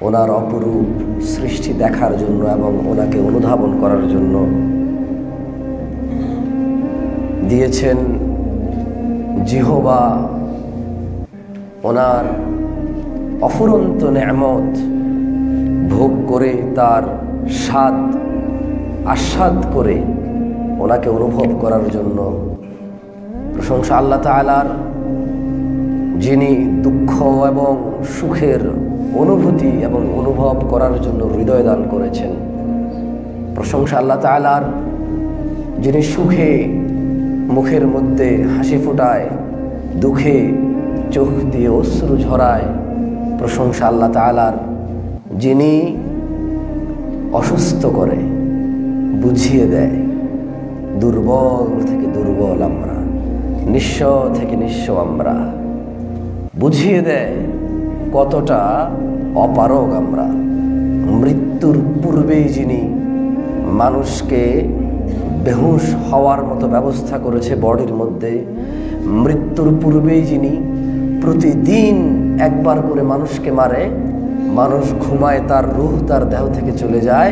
ওনার অপরূপ সৃষ্টি দেখার জন্য এবং ওনাকে অনুধাবন করার জন্য দিয়েছেন জিহবা। ওনার অফুরন্ত নেয়ামত ভোগ করে তার স্বাদ আস্বাদ করে ওনাকে অনুভব করার জন্য প্রশংসা আল্লাহ তাআলার, যিনি দুঃখ এবং সুখের অনুভূতি এবং অনুভব করার জন্য হৃদয় দান করেছেন। প্রশংসা আল্লাহ তাআলার, যিনি সুখে মুখের মধ্যে হাসি ফোটায়, দুঃখে চোখ দিয়ে অশ্রু ঝরায়। প্রশংসা আল্লাহ তাআলার, যিনি অসুস্থ করে, বুঝিয়ে দেয়। দুর্বল থেকে দুর্বল আমরা, নিঃস্ব থেকে নিঃস্ব আমরা, বুঝিয়ে দেয় কতটা অপারগ আমরা। মৃত্যুর পূর্বেই যিনি মানুষকে বেহুশ হওয়ার মতো ব্যবস্থা করেছে বডির মধ্যে, মৃত্যুর পূর্বেই যিনি প্রতিদিন একবার করে মানুষকে মারে, মানুষ ঘুমায়, তার রূহ তার দেহ থেকে চলে যায়।